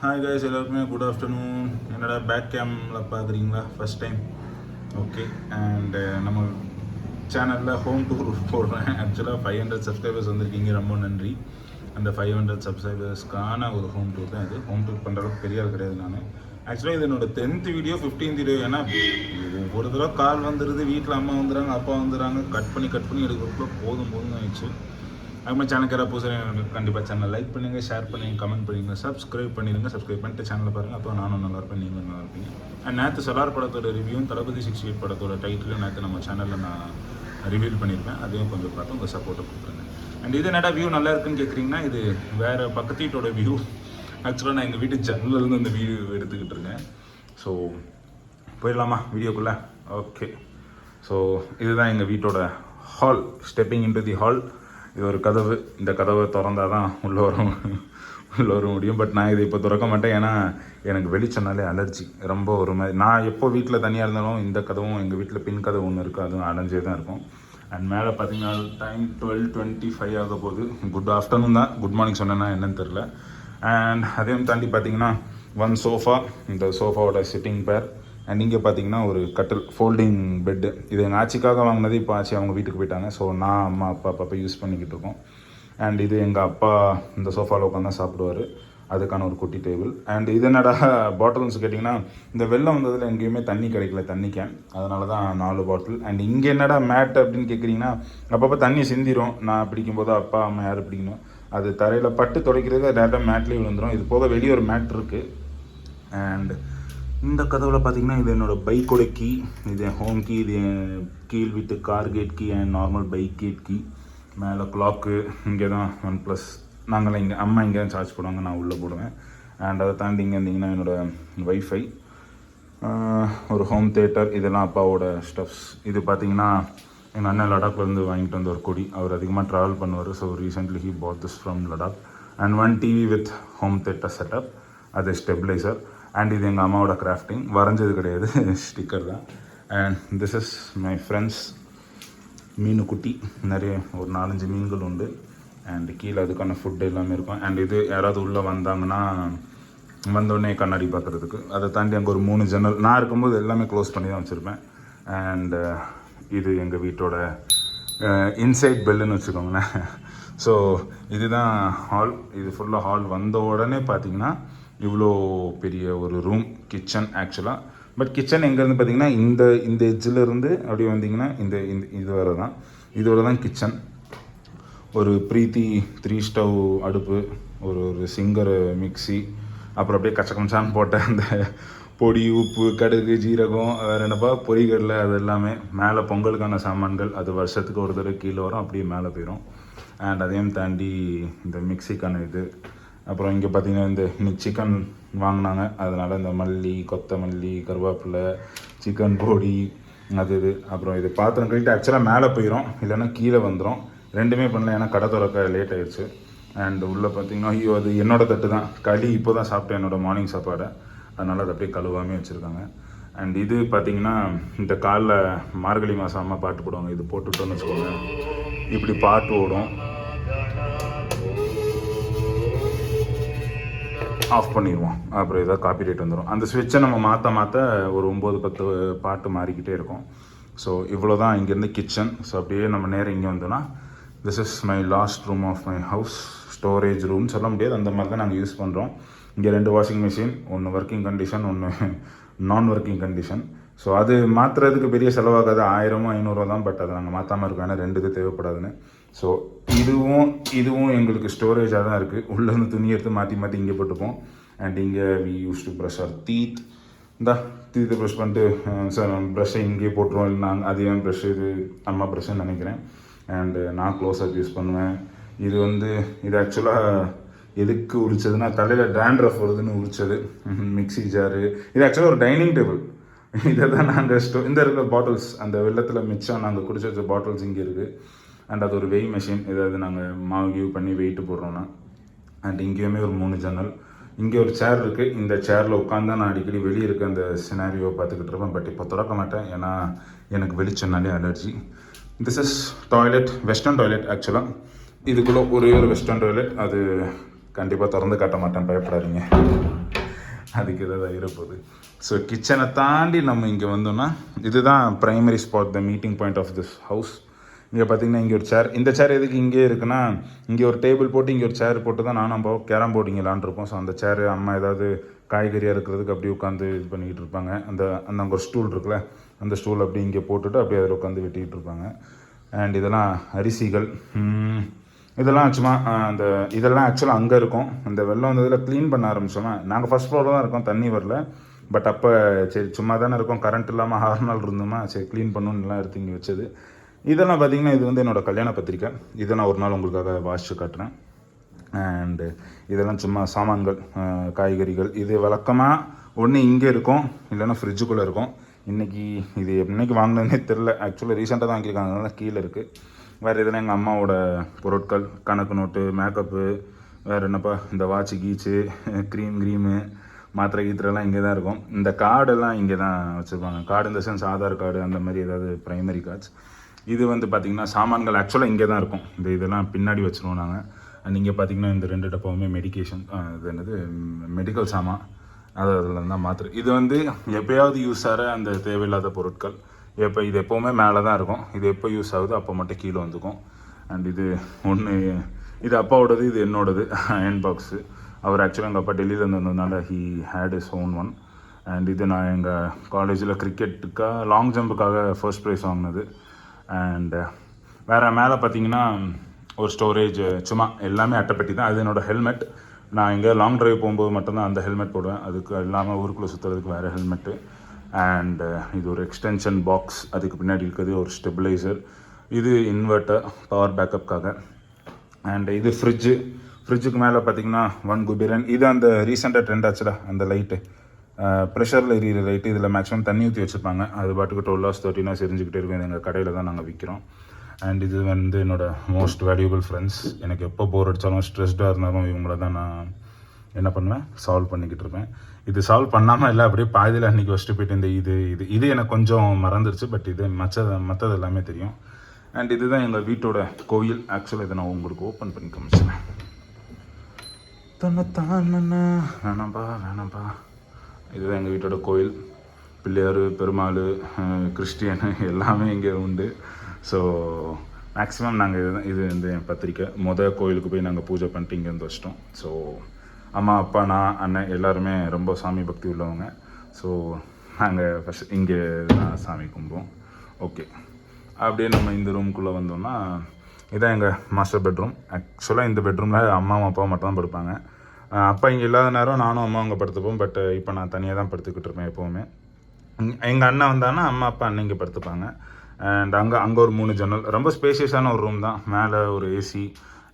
Hi guys, எல்லாருக்குமே good afternoon. என்னோட back கேமில் பார்க்குறீங்களா ஃபஸ்ட் டைம்? ஓகே. அண்டு நம்ம சேனலில் ஹோம் டூர் போடுறேன். ஆக்சுவலாக 500 சப்ஸ்கிரைபர்ஸ் வந்திருக்கீங்க, ரொம்ப நன்றி. அந்த 500 சப்ஸ்கிரைபர்ஸ்க்கான ஒரு ஹோம் டூர் தான் இது. ஹோம் டூர் பண்ணுற அளவுக்கு பெரிய ஆள் கிடையாது நான். ஆக்சுவலாக இது என்னோட 10th வீடியோ 15th வீடியோ. ஏன்னா ஒரு தடவை கால் வந்துடுது, வீட்டில் அம்மா வந்துடுறாங்க, அப்பா வந்துடுறாங்க, கட் பண்ணி எடுக்கிறதுக்குள்ள போதும் ஆயிடுச்சு. அதுமாதிரி சேனலுக்கு யாராவது புதுசாக கண்டிப்பாக சேனலை லைக் பண்ணுங்கள், ஷேர் பண்ணுங்கள், கமெண்ட் பண்ணிடுங்க, சப்ஸ்கிரைப் பண்ணிட்டு சேனலை பாருங்கள். அப்போ நானும் நல்லா இருப்பேன், நீங்களும் நல்லா இருப்பீங்க. அண்ட் நேற்று சலார் படத்தோட ரிவ்யூவும் தளபதி 68 படத்தோட டைட்டிலும் நேற்று நம்ம சேனலில் நான் ரிவீல் பண்ணியிருப்பேன். அதையும் கொஞ்சம் பார்த்து உங்கள் சப்போர்ட்டை கொடுத்துருங்க. அண்ட் இது என்னடா வியூ நல்லா இருக்குன்னு கேட்குறீங்கன்னா, இது வேறு பக்கத்து வீட்டோட வியூ. ஆக்சுவலாக நான் எங்கள் வீட்டு ஜன்னலேருந்து இந்த வீடியோ எடுத்துக்கிட்டு இருக்கேன். ஸோ போயிடலாமா வீடியோக்குள்ளே? ஓகே. ஸோ இதுதான் எங்கள் வீட்டோட hall. Stepping into the hall. இது ஒரு கதவு. இந்த கதவை திறந்தால் தான் உள்ளே வர முடியும். பட் நான் இதை இப்போ திறக்க மாட்டேன், ஏன்னா எனக்கு வெளிச்சனாலே அலர்ஜி. ரொம்ப ஒரு மாதிரி நான் எப்போ வீட்டில் தனியாக இருந்தாலும் இந்த கதவும் எங்கள் வீட்டில் பின் கதவு ஒன்று இருக்குது, அதுவும் அடைஞ்சே தான் இருக்கும். அண்ட் மேலே பார்த்தீங்கன்னா டைம் 12:25 ஆக போகுது. குட் ஆஃப்டர்நூன் தான், குட் மார்னிங் சொன்னேன்னா என்னன்னு தெரில. அண்ட் அதையும் தாண்டி பார்த்தீங்கன்னா ஒன் சோஃபா, இந்த சோஃபாவோட சிட்டிங் பேர். அண்ட் இங்கே பார்த்தீங்கன்னா ஒரு கட்டில், ஃபோல்டிங் பெட்டு. இது எங்கள் ஆச்சிக்காக வாங்கினது. இப்போ ஆச்சி அவங்க வீட்டுக்கு போயிட்டாங்க. ஸோ நான் அம்மா அப்பா யூஸ் பண்ணிக்கிட்டு இருக்கோம். அண்ட் இது எங்கள் அப்பா இந்த சோஃபாவில் உட்காந்து சாப்பிடுவார், அதுக்கான ஒரு குட்டி டேபிள். அண்ட் இது என்னடா பாட்டில்ஸ் கேட்டிங்கன்னா, இந்த வெள்ளம் வந்ததில் எங்கேயுமே தண்ணி கிடைக்கல, தண்ணி கேன், அதனால தான் 4 பாட்டில். அண்ட் இங்கே என்னடா மேட் அப்படின்னு கேட்குறீங்கன்னா, அப்பப்போ தண்ணி சிந்திரும். நான் பிடிக்கும்போது அப்பா அம்மா யார் பிடிக்கணும், அது தரையில் பட்டு துடைக்கிறதுக்கு டேரெக்டாக மேட்லேயே விழுந்துடும். இது போக வெளியே ஒரு மேட் இருக்குது. அண்ட் இந்த கதவில் பார்த்தீங்கன்னா, இது என்னோடய பைக்கோட கீ, இது என் ஹோம் கீ, இது என் கீழ் வீட்டு car gate key and normal bike gate key. மேலே கிளாக்கு, இங்கே தான் OnePlus. நாங்களாம் இங்கே அம்மா இங்கே தான் சார்ஜ் போடுவாங்க, நான் உள்ளே போடுவேன். அண்ட் அதை தாண்டி இங்கே இருந்தீங்கன்னா என்னோடய வைஃபை, ஒரு ஹோம் தேட்டர், இதெல்லாம் அப்பாவோட ஸ்டப்ஸ். இது பார்த்தீங்கன்னா எங்கள் அண்ணன் லடாக்லேருந்து வாங்கிட்டு வந்த ஒரு கொடி. அவர் அதிகமாக ட்ராவல் பண்ணுவார். So recently he bought this from Ladakh. And one TV with home theatre setup, அது ஸ்டெபிளைசர். அண்ட் இது எங்கள் அம்மாவோட கிராஃப்டிங், வரைஞ்சது கிடையாது, ஸ்டிக்கர் தான். And this is my friends மீனு குட்டி. நிறைய ஒரு 4-5 மீன்கள் உண்டு. அண்ட் கீழே அதுக்கான ஃபுட்டு எல்லாமே இருக்கும். அண்ட் இது யாராவது உள்ளே வந்தாங்கன்னா வந்தோடனே கண்ணாடி பார்க்குறதுக்கு. அதை தாண்டி அங்கே ஒரு 3 ஜன்னல். நான் இருக்கும்போது எல்லாமே க்ளோஸ் பண்ணி தான் வச்சுருப்பேன். அண்ட் இது எங்கள் வீட்டோட இன்சைட் பெல்லுன்னு வச்சுக்கோங்களேன். ஸோ இதுதான் ஹால். இது ஃபுல்லாக ஹால். வந்த உடனே பார்த்தீங்கன்னா இவ்வளோ பெரிய ஒரு ரூம், கிச்சன் ஆக்சுவலாக. பட் கிச்சன் எங்கேருந்து பார்த்தீங்கன்னா, இந்த எட்ஜிலேருந்து அப்படியே வந்தீங்கன்னா இது வரை தான், இதோட தான் கிச்சன். ஒரு ப்ரீத்தி 3 ஸ்டவ் அடுப்பு, ஒரு சிங்கர் மிக்சி, அப்புறம் அப்படியே கச்சக்கம்சான்னு போட்ட அந்த பொடி, உப்பு, கடுகு, ஜீரகம், வேறு என்னப்பா பொரிகடலை, அது எல்லாமே. மேலே பொங்கலுக்கான சாமான்கள், அது வருஷத்துக்கு ஒரு தடவை கீழே வரும், அப்படியே மேலே போயிடும். அண்ட் அதையும் தாண்டி இந்த மிக்சிக்கான இது. அப்புறம் இங்கே பார்த்தீங்கன்னா இன்னைக்கு சிக்கன் வாங்கினாங்க, அதனால் இந்த மல்லி, கொத்தமல்லி, கருவேப்பிலை, சிக்கன் பொடி, அது இது. அப்புறம் இது பாத்திரம் கழிட்டு ஆக்சுவலாக மேலே போயிடும், இல்லைன்னா கீழே வந்துடும். ரெண்டுமே பண்ணல, ஏன்னா கடை திறக்க லேட் ஆகிடுச்சு. அண்ட் உள்ளே பார்த்தீங்கன்னா, ஐயோ அது என்னோடய தட்டு தான், களி இப்போ தான் சாப்பிட்டேன், என்னோடய மார்னிங் சாப்பாடை, அதனால் அது அப்படியே கழுவாமே வச்சுருக்காங்க. அண்ட் இது பார்த்தீங்கன்னா, இந்த காலில் மார்கழி மாதம் அம்மா பாட்டு போடுவாங்க, இது போட்டுவிட்டோன்னு வச்சுக்கோங்க, இப்படி பாட்டு ஓடும். ஆஃப் பண்ணிடுவோம், அப்புறம் ஏதாவது காப்பிரைட் வந்துடும். அந்த ஸ்விட்சை நம்ம மாற்ற ஒரு 9-10 பாட்டு மாறிக்கிட்டே இருக்கும். ஸோ இவ்வளோ தான் இங்கேருந்து கிச்சன். ஸோ அப்படியே நம்ம நேரம் இங்கே வந்தோன்னா, this is my last room of my house. Storage room சொல்ல முடியாது, அந்த மாதிரி தான் நாங்கள் யூஸ் பண்ணுறோம். இங்கே 2 வாஷிங் மிஷின், ஒன்று ஒர்க்கிங் கண்டிஷன், ஒன்று நான் ஒர்க்கிங் கண்டிஷன். ஸோ அது மாற்றுறதுக்கு பெரிய செலவாகாது, 1000-500 தான். பட் அதை நாங்கள் மாற்றாமல் இருக்கோம், ஏன்னா 2 இது தேவைப்படாதுன்னு. ஸோ இதுவும் எங்களுக்கு ஸ்டோரேஜாக தான் இருக்குது. உள்ளேருந்து துணி எடுத்து மாற்றி இங்கே போட்டுப்போம். அண்ட் இங்கே we use to brush our teeth. டீத்தை ப்ரஷ் பண்ணிட்டு சார் ப்ரஷ்ஷை இங்கேயே போட்டுருவோம். இல்லை நாங்கள் அதே ப்ரஷ், இது அம்மா ப்ரஷ்ஷுன்னு நினைக்கிறேன். அண்டு நான் க்ளோஸ்அப் யூஸ் பண்ணுவேன். இது ஆக்சுவலாக எதுக்கு உரிச்சதுன்னா, தலையில் டேண்ட்ரஃப் வருதுன்னு உரிச்சது. மிக்ஸி ஜாரு. இது ஆக்சுவலாக ஒரு டைனிங் டேபிள். இதை தான் நாங்கள் இந்த இருக்கிற பாட்டில்ஸ், அந்த வெள்ளத்தில் மிச்சம் நாங்கள் குடிச்ச வச்ச பாட்டில்ஸ் இங்கே இருக்குது. அண்ட் அது ஒரு வெய் மெஷின், ஏதாவது நாங்கள் மாவு பண்ணி வெயிட்டு போடுறோன்னா. அண்ட் இங்கேயுமே ஒரு 3 ஜன்னல். இங்கே ஒரு சேர் இருக்குது. இந்த சேரில் உட்காந்து நான் அடிக்கடி வெளியே இருக்க அந்த சினாரியோ பார்த்துக்கிட்டு இருப்பேன். பட் இப்போ திறக்க மாட்டேன், ஏன்னா எனக்கு வெளிச்சம்னாலே அலர்ஜி. This is toilet, western toilet ஆக்சுவலாக. இதுக்குள்ளே ஒரே ஒரு வெஸ்டர்ன் டாய்லெட், அது கண்டிப்பாக திறந்து காட்ட மாட்டேன், பயப்படாதீங்க. அதுக்கு ஏதாவது இருப்போகுது. ஸோ கிச்சனை தாண்டி நம்ம இங்கே வந்தோம்னா இதுதான் primary spot, the meeting point of this house. இங்கே பார்த்தீங்கன்னா இங்கே ஒரு சேர், இந்த சேர் எதுக்கு இங்கே இருக்குன்னா, இங்கே ஒரு டேபிள் போட்டு இங்கே ஒரு சேர் போட்டு தான் நானும் அப்போ கேரம் போர்டு இங்கே விளாண்டுருப்போம். ஸோ அந்த சேர் அம்மா ஏதாவது காய்கறியாக இருக்கிறதுக்கு அப்படியே உட்காந்து இது பண்ணிக்கிட்டு இருப்பாங்க. அந்த அந்த அங்கே ஒரு ஸ்டூல் இருக்குல்ல, அந்த ஸ்டூல் அப்படி இங்கே போட்டுட்டு அப்படியே அதில் உட்காந்து வெட்டிக்கிட்டு இருப்பாங்க. அண்ட் இதெல்லாம் அரிசிகள், இதெல்லாம் சும்மா அந்த இதெல்லாம் ஆக்சுவலாக அங்கே இருக்கும். இந்த வெள்ளம் வந்ததில் க்ளீன் பண்ண ஆரம்பிச்சோமா. நாங்கள் ஃபஸ்ட் ஃப்ளோரில் தான் இருக்கோம், தண்ணி வரல. பட் அப்போ சரி சும்மா தானே இருக்கும், கரண்ட் இல்லாமல் 6 நாள் இருந்தோமா, சரி க்ளீன் பண்ணணும்னுலாம் எடுத்து இங்கே வச்சது. இதெல்லாம் பார்த்திங்கன்னா இது வந்து என்னோடய கல்யாண பத்திரிக்கை. இதை நான் ஒரு நாள் உங்களுக்காக வாசித்து காட்டுறேன். அண்டு இதெல்லாம் சும்மா சாமான்கள், காய்கறிகள். இது வழக்கமாக ஒன்று இங்கே இருக்கும், இல்லைன்னா ஃப்ரிட்ஜுக்குள்ளே இருக்கும். இன்றைக்கி இது என்னைக்கு வாங்கினதுனே தெரில. ஆக்சுவலாக ரீசெண்டாக தான் வாங்கியிருக்காங்க, அதனால கீழே இருக்குது. வேறு எதுனா எங்கள் அம்மாவோட பொருட்கள், கணக்கு நோட்டு, மேக்கப்பு, வேறு என்னப்பா இந்த வாட்சு கீச்சு, க்ரீமு, மாத்திரை கீத்திரெல்லாம் இங்கே தான் இருக்கும். இந்த கார்டெல்லாம் இங்கே தான் வச்சுருப்பாங்க. கார்டு இந்த சென்ஸ் ஆதார் கார்டு, அந்த மாதிரி ஏதாவது ப்ரைமரி கார்ட்ஸ். இது வந்து பார்த்திங்கன்னா சாமான்கள் ஆக்சுவலாக இங்கே தான் இருக்கும். இதெல்லாம் பின்னாடி வச்சுருவோம் நாங்கள். அண்ட் இங்கே பார்த்திங்கன்னா இந்த 2 டப்பாவுமே மெடிக்கேஷன், இது என்னது மெடிக்கல் சாமான், அதில் தான் மாத்திரை. இது வந்து எப்போயாவது யூஸ் ஆகிற அந்த தேவையில்லாத பொருட்கள். இது எப்போவுமே மேலே தான் இருக்கும். இது எப்போ யூஸ் ஆகுது அப்போ மட்டும் கீழே வந்துக்கும். அண்ட் இது ஒன்று, இது அப்பாவோடது, இது என்னோடது அயன் பாக்ஸு. அவர் ஆக்சுவலாக எங்கள் அப்பா டெல்லியிலேருந்து வந்ததுனால he had his own one. And இது நான் எங்கள் காலேஜில் கிரிக்கெட்டுக்காக லாங் ஜம்புக்காக ஃபர்ஸ்ட் ப்ரைஸ் வாங்கினது. அண்ட் வேறு மேலே பார்த்தீங்கன்னா ஒரு ஸ்டோரேஜ், சும்மா எல்லாமே அட்டைப்பெட்டி தான். அது என்னோடய ஹெல்மெட். நான் இங்கே லாங் ட்ரைவ் போகும்போது மட்டும்தான் அந்த ஹெல்மெட் போடுவேன். அதுக்கு இல்லாமல் ஊருக்குள்ளே சுற்றுறதுக்கு வேறு ஹெல்மெட்டு. அண்ட் இது ஒரு எக்ஸ்டென்ஷன் பாக்ஸ், அதுக்கு பின்னாடி இருக்கிறது ஒரு ஸ்டெபிளைசர். இது இன்வெர்ட்டர், பவர் பேக்கப்புக்காக. அண்ட் இது ஃப்ரிட்ஜுக்கு மேலே பார்த்தீங்கன்னா 1 குபேரன். இது அந்த ரீசெண்டாக ட்ரெண்ட் ஆச்சுடா, அந்த லைட்டு, ப்ரெஷரில் எரியிற லைட்டு. இதில் மேக்ஸிமம் தண்ணி ஊற்றி வச்சுருப்பாங்க. அது பாட்டுக்கு 12 hours 13 hours எரிஞ்சிக்கிட்டே இருக்கும். இது எங்கள் கடையில் தான் நாங்கள் விற்கிறோம். அண்ட் இது வந்து என்னோடய மோஸ்ட் வேல்யூபிள் ஃப்ரெண்ட்ஸ். எனக்கு எப்போ போர் அடித்தாலும், ஸ்ட்ரெஸ்டாக இருந்தாலும் இவங்கள தான் நான் என்ன பண்ணுவேன், சால்வ் பண்ணிக்கிட்டு இருப்பேன். இது சால்வ் பண்ணாமல் இல்லை, அப்படியே பாதியில் அன்றைக்கி வச்சுட்டு போயிட்டு இந்த இது எனக்கு கொஞ்சம் மறந்துருச்சு. பட் இது மற்றது எல்லாமே தெரியும். அண்ட் இதுதான் எங்கள் வீட்டோட கோயில். ஆக்சுவலாக இதை நான் உங்களுக்கு ஓப்பன் பண்ணி காமிச்சேன். வேணாம்ப்பா. இதுதான் எங்கள் வீட்டோட கோயில். பிள்ளையார், பெருமாள், கிறிஸ்டியனு எல்லாமே இங்கே உண்டு. ஸோ மேக்ஸிமம் நாங்கள் இது வந்து என் பத்திரிக்கை. கோயிலுக்கு போய் நாங்கள் பூஜை பண்ணிட்டு இங்கே வந்து வச்சிட்டோம். ஸோ அம்மா, அப்பா, நான், அண்ணன் எல்லாருமே ரொம்ப சாமி பக்தி உள்ளவங்க. ஸோ நாங்கள் ஃபஸ்ட் இங்கே தான் சாமி கும்பிடுவோம். ஓகே, அப்படியே நம்ம இந்த ரூம்குள்ளே வந்தோம்னா இதான் எங்கள் மாஸ்டர் பெட்ரூம். ஆக்சுவலாக இந்த பெட்ரூமில் அம்மாவும் அப்பாவும் மட்டும் தான் படுப்பாங்க. அப்பா இங்கே இல்லாத நேரம் நானும் அம்மா அங்கே படுத்துப்போம். பட் இப்போ நான் தனியாக தான் படுத்துக்கிட்டு இருப்பேன் எப்போவுமே. எங்கள் அண்ணன் வந்தாங்கன்னா அம்மா அப்பா அண்ணன் இங்கே படுத்துப்பாங்க. அண்ட் அங்கே ஒரு 3 ஜன்னல், ரொம்ப ஸ்பேஷியஸான ஒரு ரூம் தான். மேலே ஒரு ஏசி.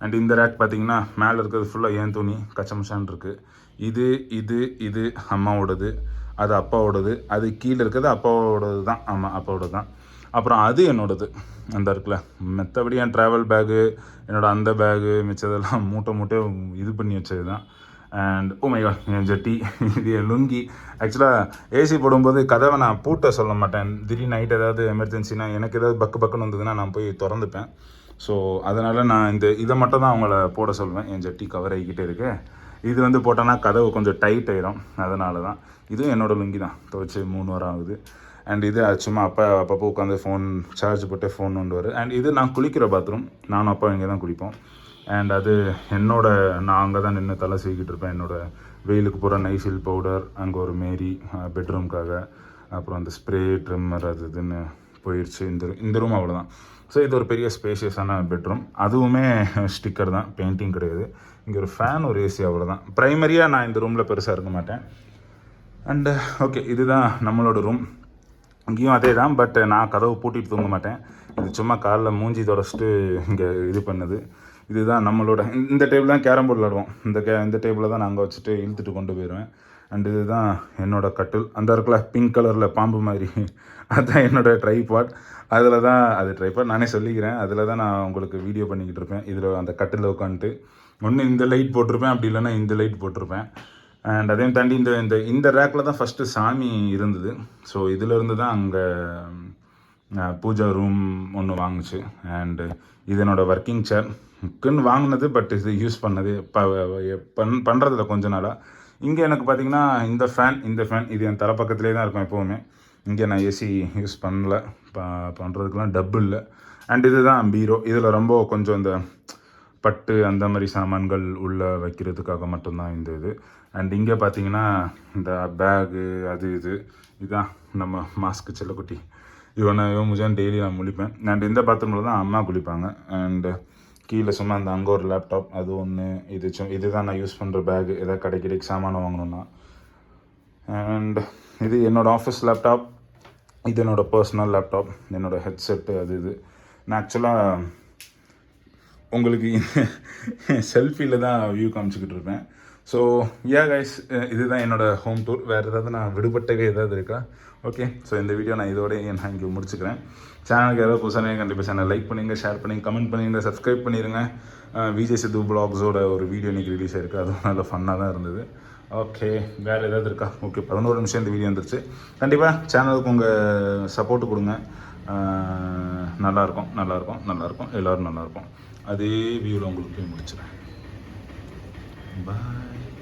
அண்ட் இந்த ரேக் பார்த்தீங்கன்னா மேலே இருக்கிறது ஃபுல்லாக ஏன் துணி கச்சமச்சான் இருக்குது. இது அம்மாவோடது, அது அப்பாவோடது. அது கீழே இருக்கிறது அப்பாவோடது தான். ஆமாம், அப்பாவோடது தான். அப்புறம் அது என்னோடது அந்த இருக்குல்ல. மற்றபடி என் ட்ராவல் பேகு, என்னோடய அந்த பேகு, மிச்சதெல்லாம் மூட்டை இது பண்ணி வச்சது தான். அண்ட் மை காட், என் ஜட்டி, இது என் லுங்கி. ஆக்சுவலாக ஏசி போடும்போது கதவை நான் பூட்ட சொல்ல மாட்டேன். திடீர்னு நைட் ஏதாவது எமர்ஜென்சினா, எனக்கு ஏதாவது பக்குன்னு வந்ததுன்னா நான் போய் திறந்துப்பேன். ஸோ அதனால் நான் இதை மட்டும் தான் அவங்கள போட சொல்வேன். என் ஜட்டி கவர் ஆகிக்கிட்டே இருக்கு. இது வந்து போட்டோன்னா கதவு கொஞ்சம் டைட் ஆகிடும். அதனால தான். இதுவும் என்னோடய லுங்கி தான், துவைச்சி 3 வாரம் ஆகுது. அண்ட் இது சும்மா அப்பப்போ உட்காந்து ஃபோன் சார்ஜ் போட்டு ஃபோன் கொண்டு. அண்ட் இது நான் குளிக்கிற பாத்ரூம். நானும் அப்பா இங்கே தான் குளிப்போம். அண்ட் அது நான் அங்கே தான் நின்று தலை சீக்கிட்டு இருப்பேன். என்னோடய வெயிலுக்கு போகிற நைசில் பவுடர், அங்கே ஒரு மேரி பெட்ரூம்க்காக, அப்புறம் அந்த ஸ்ப்ரே ட்ரிம்மர் அது இதுன்னு போயிடுச்சு. இந்த ரூம் அவ்வளோதான். ஸோ இது ஒரு பெரிய ஸ்பேஷியஸான பெட்ரூம். அதுவுமே ஸ்டிக்கர் தான், பெயிண்டிங் கிடையாது. இங்கே ஒரு ஃபேன், ஒரு ஏசி, அவ்வளோதான். ப்ரைமரியாக நான் இந்த ரூமில் பெருசாக இருக்க மாட்டேன். அண்டு ஓகே, இதுதான் நம்மளோட ரூம். இங்கேயும் அதே தான். பட் நான் கதவு பூட்டிட்டு தூங்க மாட்டேன். இது சும்மா காலைல மூஞ்சி தொடச்சிட்டு இங்கே இது பண்ணுது. இதுதான் நம்மளோட இந்த டேபிள் தான் கேரம் போர்டு விளாடுவோம். இந்த டேபிளில் தான் நாங்கள் வச்சுட்டு இழுத்துட்டு கொண்டு போயிடுவேன். அண்ட் இதுதான் என்னோடய கட்டில். அந்த இருக்குல்ல பிங்க் கலரில் பாம்பு மாதிரி, அதுதான் என்னோடய ட்ரைபாட். அதில் தான் அது ட்ரைபாட் நானே சொல்லிக்கிறேன். அதில் தான் நான் உங்களுக்கு வீடியோ பண்ணிக்கிட்டு இருப்பேன். இதில் அந்த கட்டில் உட்காந்துட்டு ஒன்று இந்த லைட் போட்டிருப்பேன், அப்படி இல்லைன்னா இந்த லைட் போட்டிருப்பேன். அண்ட் அதையும் தாண்டி இந்த ரேக்கில் தான் ஃபஸ்ட்டு சாமி இருந்தது. ஸோ இதிலேருந்து தான் அங்கே பூஜா ரூம் ஒன்று வாங்குச்சு. அண்டு இது என்னோடய ஒர்க்கிங் சேர். வாங்கினது. பட் இது யூஸ் பண்ணது பண்ணுறதில்ல கொஞ்ச நாளாக. இங்கே எனக்கு பார்த்தீங்கன்னா இந்த ஃபேன் இது என் தலை பக்கத்துலேயே தான் இருக்கும் எப்போவுமே. இங்கே நான் ஏசி யூஸ் பண்ணல, பண்ணுறதுக்கெலாம் டப்பு இல்லை. அண்ட் இதுதான் பீரோ. இதில் ரொம்ப கொஞ்சம் இந்த பட்டு அந்த மாதிரி சாமான்கள் உள்ளே வைக்கிறதுக்காக மட்டும்தான் இந்த இது. அண்ட் இங்கே பார்த்தீங்கன்னா இந்த பேகு அது இதுதான் நம்ம மாஸ்க்கு செல்லக்குட்டி. இவன் முஜான் டெய்லி நான் முழிப்பேன். அண்ட் இந்த பாத்ரூமில் தான் அம்மா குளிப்பாங்க. அண்டு கீழே சும்மா அந்த அங்கே ஒரு லேப்டாப் அது ஒன்று, இதுதான் நான் யூஸ் பண்ணுற பேகு எதாவது கடைக்கு சாமானம் வாங்கணுன்னா. அண்ட் இது என்னோடய ஆஃபீஸ் லேப்டாப், இது என்னோடய பர்சனல் லேப்டாப், என்னோடய ஹெட்செட்டு அது நான் ஆக்சுவலாக உங்களுக்கு செல்ஃபியில் தான் வியூ காமிச்சிக்கிட்டு இருப்பேன். ஸோ கைஸ், இதுதான் என்னோடய ஹோம் டூர். வேறு ஏதாவது நான் விடுபட்டவே ஏதாவது இருக்கா? ஓகே, ஸோ இந்த வீடியோ நான் இதோடய நான் இங்கே முடிச்சுக்கிறேன். சேனலுக்கு ஏதாவது புதுசாக கண்டிப்பாக சேனல் லைக் பண்ணுங்க, ஷேர் பண்ணுங்க, கமெண்ட் பண்ணுங்க, சப்ஸ்கிரைப் பண்ணிடுங்க. விஜய் சித்து வ்ளாக்ஸோட ஒரு வீடியோ இன்றைக்கி ரிலீஸ் ஆகிருக்கு, அதுவும் நல்ல ஃபன்னாக தான் இருந்தது. ஓகே, வேறு ஏதாவது இருக்கா? ஓகே, 11 நிமிஷம் இந்த வீடியோ வந்துருச்சு. கண்டிப்பாக சேனலுக்கு உங்கள் சப்போர்ட்டு கொடுங்க. நல்லாயிருக்கும் எல்லோரும் நல்லாயிருக்கும். அதே வியூவில் உங்களுக்கு போய் முடிச்சிடறேன். பாய்.